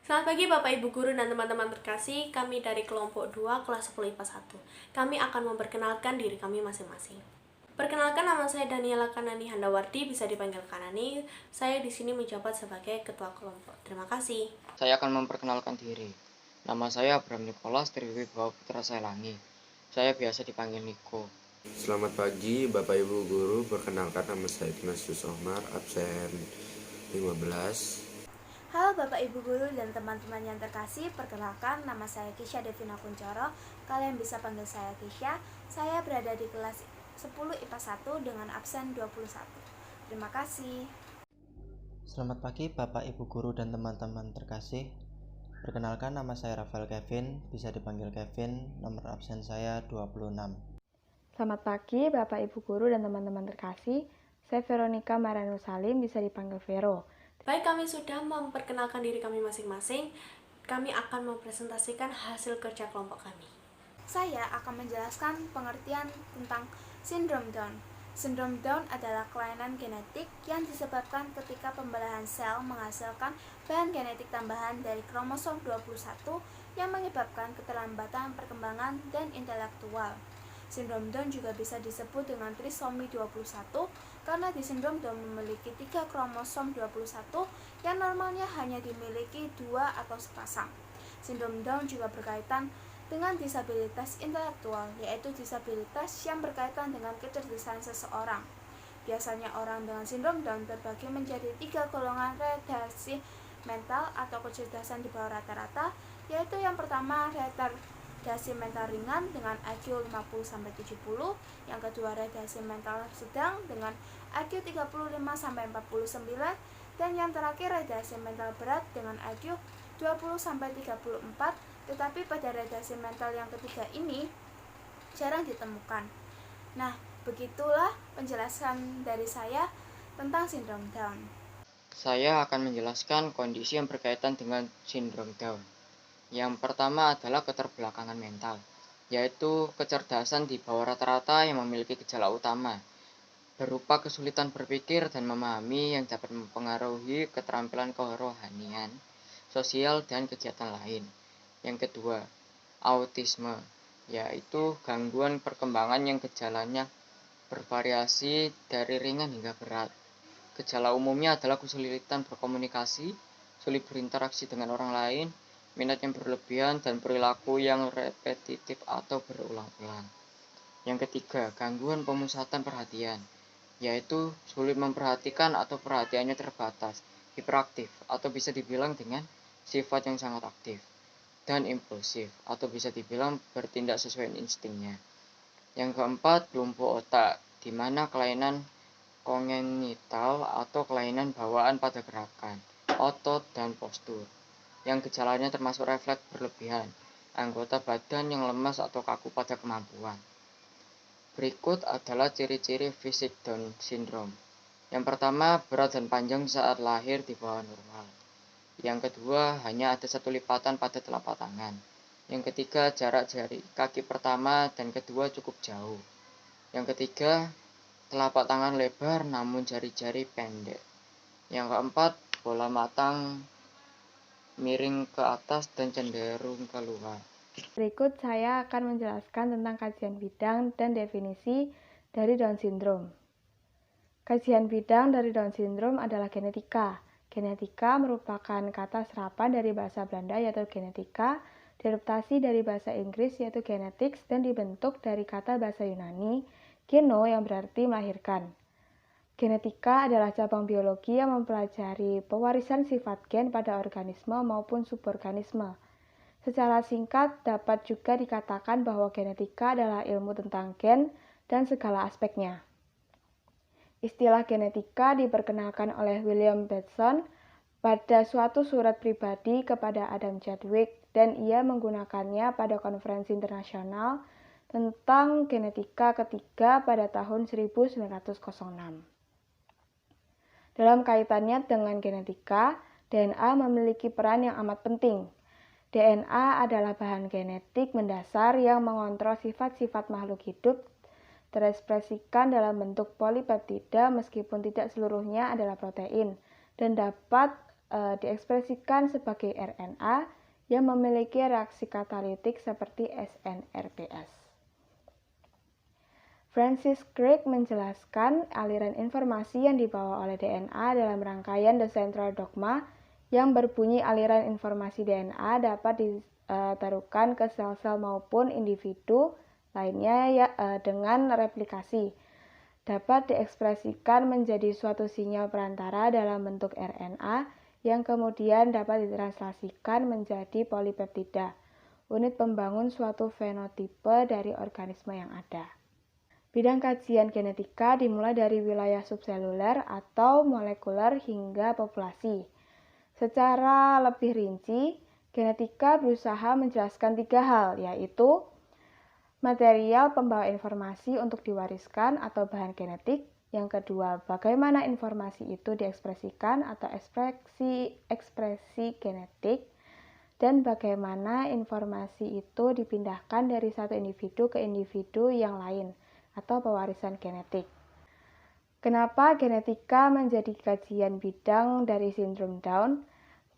Selamat pagi Bapak Ibu Guru dan teman-teman terkasih, kami dari kelompok 2 kelas 10 IPA 1. Kami akan memperkenalkan diri kami masing-masing. Perkenalkan, nama saya Daniela Kanani Handawardi, bisa dipanggil Kanani. Saya di sini menjabat sebagai ketua kelompok. Terima kasih. Saya akan memperkenalkan diri. Nama saya Abraham Nicholas Triwibawa Putra Sailangi. Saya biasa dipanggil Niko. Selamat pagi Bapak Ibu Guru, perkenalkan nama saya Ignatius Omar, absen 15. Halo Bapak Ibu Guru dan teman-teman yang terkasih, perkenalkan nama saya Kisha Devina Kuncoro. Kalian bisa panggil saya Kisha. Saya berada di kelas 10 IPA 1 dengan absen 21. Terima kasih. Selamat pagi Bapak Ibu Guru dan teman-teman terkasih. Perkenalkan, nama saya Rafael Kevin, bisa dipanggil Kevin, nomor absen saya 26. Selamat pagi Bapak Ibu Guru dan teman-teman terkasih. Saya Veronica Marianus Salim, bisa dipanggil Vero. Baik, kami sudah memperkenalkan diri kami masing-masing. Kami akan mempresentasikan hasil kerja kelompok kami. Saya akan menjelaskan pengertian tentang sindrom Down. Sindrom Down adalah kelainan genetik yang disebabkan ketika pembelahan sel menghasilkan bahan genetik tambahan dari kromosom 21 yang menyebabkan keterlambatan perkembangan dan intelektual. Sindrom Down juga bisa disebut dengan trisomi 21 karena di sindrom Down memiliki 3 kromosom 21 yang normalnya hanya dimiliki 2 atau sepasang. Sindrom Down juga berkaitan dengan disabilitas intelektual, yaitu disabilitas yang berkaitan dengan kecerdasan seseorang. Biasanya orang dengan sindrom Down terbagi menjadi 3 golongan retardasi mental atau kecerdasan di bawah rata-rata, yaitu yang pertama retardasi mental ringan dengan IQ 50-70, yang kedua retardasi mental sedang dengan IQ 35-49, dan yang terakhir retardasi mental berat dengan IQ 20-34. Tetapi pada retardasi mental yang ketiga ini jarang ditemukan. Nah, begitulah penjelasan dari saya tentang sindrom Down. Saya akan menjelaskan kondisi yang berkaitan dengan sindrom Down. Yang pertama adalah keterbelakangan mental, yaitu kecerdasan di bawah rata-rata yang memiliki gejala utama, berupa kesulitan berpikir dan memahami yang dapat mempengaruhi keterampilan kerohanian, sosial, dan kegiatan lain. Yang kedua, autisme, yaitu gangguan perkembangan yang gejalanya bervariasi dari ringan hingga berat. Gejala umumnya adalah kesulitan berkomunikasi, sulit berinteraksi dengan orang lain, minat yang berlebihan, dan perilaku yang repetitif atau berulang-ulang. Yang ketiga, gangguan pemusatan perhatian, yaitu sulit memperhatikan atau perhatiannya terbatas, hiperaktif, atau bisa dibilang dengan sifat yang sangat aktif, dan impulsif, atau bisa dibilang bertindak sesuai instingnya. Yang keempat, lumpuh otak, di mana kelainan kongenital atau kelainan bawaan pada gerakan, otot, dan postur, yang gejalanya termasuk refleks berlebihan, anggota badan yang lemas atau kaku pada kemampuan. Berikut adalah ciri-ciri fisik Down syndrome. Yang pertama, berat dan panjang saat lahir di bawah normal. Yang kedua, hanya ada satu lipatan pada telapak tangan. Yang ketiga, jarak jari kaki pertama dan kedua cukup jauh. Yang ketiga, telapak tangan lebar namun jari-jari pendek. Yang keempat, bola matang miring ke atas dan cenderung keluar. Berikut saya akan menjelaskan tentang kajian bidang dan definisi dari Down syndrome. Kajian bidang dari Down syndrome adalah genetika. Genetika merupakan kata serapan dari bahasa Belanda yaitu genetika, diadaptasi dari bahasa Inggris yaitu genetics, dan dibentuk dari kata bahasa Yunani, geno, yang berarti melahirkan. Genetika adalah cabang biologi yang mempelajari pewarisan sifat gen pada organisme maupun suborganisme. Secara singkat, dapat juga dikatakan bahwa genetika adalah ilmu tentang gen dan segala aspeknya. Istilah genetika diperkenalkan oleh William Bateson pada suatu surat pribadi kepada Adam Chadwick, dan ia menggunakannya pada konferensi internasional tentang genetika ketiga pada tahun 1906. Dalam kaitannya dengan genetika, DNA memiliki peran yang amat penting. DNA adalah bahan genetik mendasar yang mengontrol sifat-sifat makhluk hidup, terekspresikan dalam bentuk polipeptida meskipun tidak seluruhnya adalah protein, dan dapat diekspresikan sebagai RNA yang memiliki reaksi katalitik seperti SNRPS. Francis Crick menjelaskan aliran informasi yang dibawa oleh DNA dalam rangkaian The Central Dogma yang berbunyi aliran informasi DNA dapat ditaruhkan ke sel-sel maupun individu lainnya dengan replikasi. Dapat diekspresikan menjadi suatu sinyal perantara dalam bentuk RNA yang kemudian dapat ditranslasikan menjadi polipeptida, unit pembangun suatu fenotipe dari organisme yang ada. Bidang kajian genetika dimulai dari wilayah subseluler atau molekuler hingga populasi. Secara lebih rinci, genetika berusaha menjelaskan 3 hal, yaitu material pembawa informasi untuk diwariskan atau bahan genetik. Yang kedua, bagaimana informasi itu diekspresikan atau ekspresi genetik, dan bagaimana informasi itu dipindahkan dari satu individu ke individu yang lain atau pewarisan genetik. Kenapa genetika menjadi kajian bidang dari sindrom Down?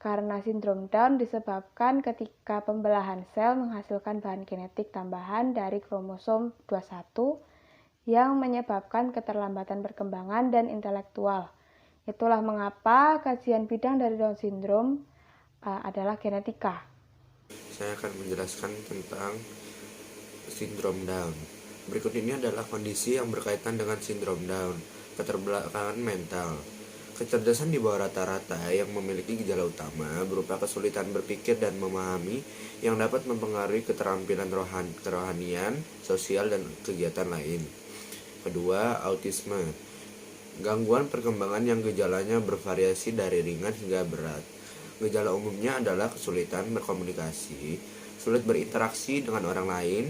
Karena sindrom Down disebabkan ketika pembelahan sel menghasilkan bahan genetik tambahan dari kromosom 21 yang menyebabkan keterlambatan perkembangan dan intelektual. Itulah mengapa kajian bidang dari Down syndrome adalah genetika. Saya akan menjelaskan tentang sindrom Down. Berikut ini adalah kondisi yang berkaitan dengan sindrom Down, keterbelakangan mental. Kecerdasan di bawah rata-rata yang memiliki gejala utama berupa kesulitan berpikir dan memahami yang dapat mempengaruhi keterampilan kerohanian, sosial, dan kegiatan lain. Kedua, autisme. Gangguan perkembangan yang gejalanya bervariasi dari ringan hingga berat. Gejala umumnya adalah kesulitan berkomunikasi, sulit berinteraksi dengan orang lain,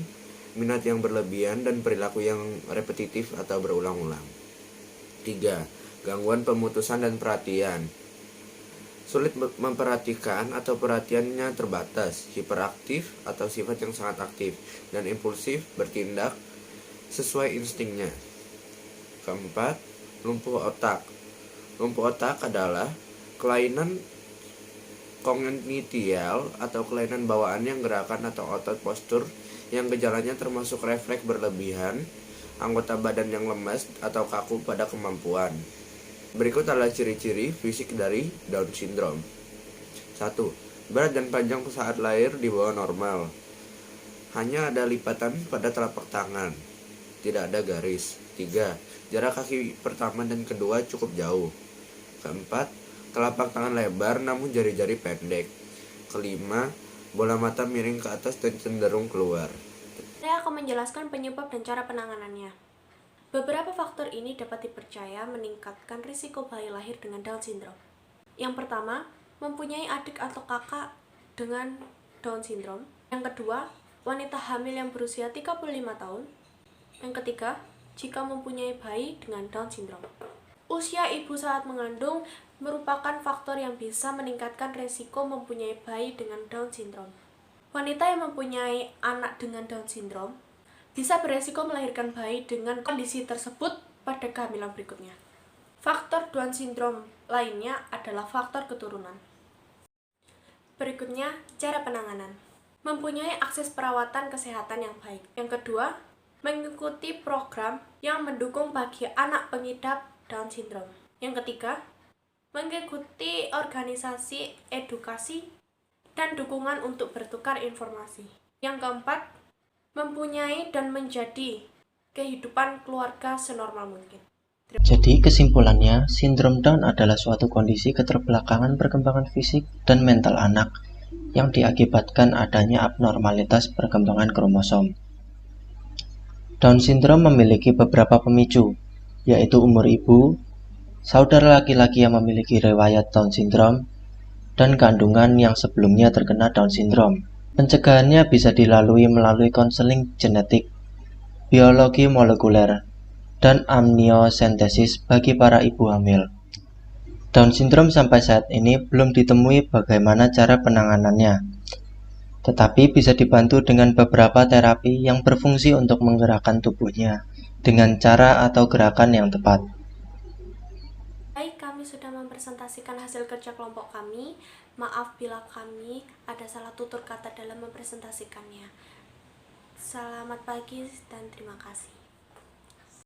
minat yang berlebihan, dan perilaku yang repetitif atau berulang-ulang. 3. Gangguan pemutusan dan perhatian. Sulit memperhatikan atau perhatiannya terbatas, hiperaktif atau sifat yang sangat aktif, dan impulsif bertindak sesuai instingnya. Keempat, lumpuh otak. Lumpuh otak adalah kelainan kognitial atau kelainan bawaan yang gerakan atau otot postur yang gejalanya termasuk refleks berlebihan, anggota badan yang lemas atau kaku pada kemampuan. Berikut adalah ciri-ciri fisik dari Down syndrome. 1. Berat dan panjang saat lahir di bawah normal. Hanya ada lipatan pada telapak tangan. Tidak ada garis. 3. Jarak kaki pertama dan kedua cukup jauh. Keempat, telapak tangan lebar namun jari-jari pendek. Kelima, bola mata miring ke atas dan cenderung keluar. Saya akan menjelaskan penyebab dan cara penanganannya. Beberapa faktor ini dapat dipercaya meningkatkan risiko bayi lahir dengan Down syndrome. Yang pertama, mempunyai adik atau kakak dengan Down syndrome. Yang kedua, wanita hamil yang berusia 35 tahun. Yang ketiga, jika mempunyai bayi dengan Down syndrome. Usia ibu saat mengandung merupakan faktor yang bisa meningkatkan risiko mempunyai bayi dengan Down syndrome. Wanita yang mempunyai anak dengan Down syndrome bisa beresiko melahirkan bayi dengan kondisi tersebut pada kehamilan berikutnya. Faktor Down syndrome lainnya adalah faktor keturunan. Berikutnya, cara penanganan. Mempunyai akses perawatan kesehatan yang baik. Yang kedua, mengikuti program yang mendukung bagi anak pengidap Down syndrome. Yang ketiga, mengikuti organisasi edukasi dan dukungan untuk bertukar informasi. Yang keempat, mempunyai dan menjadi kehidupan keluarga senormal mungkin. Jadi kesimpulannya, sindrom Down adalah suatu kondisi keterbelakangan perkembangan fisik dan mental anak yang diakibatkan adanya abnormalitas perkembangan kromosom. Down syndrome memiliki beberapa pemicu, yaitu umur ibu, saudara laki-laki yang memiliki riwayat Down syndrome, dan kandungan yang sebelumnya terkena Down syndrome. Pencegahannya bisa dilalui melalui konseling genetik, biologi molekuler, dan amniosentesis bagi para ibu hamil. Down syndrome sampai saat ini belum ditemui bagaimana cara penanganannya, tetapi bisa dibantu dengan beberapa terapi yang berfungsi untuk menggerakkan tubuhnya dengan cara atau gerakan yang tepat. Baik, kami sudah mempresentasikan hasil kerja kelompok kami. Maaf bila kami ada salah tutur kata dalam mempresentasikannya. Selamat pagi dan terima kasih.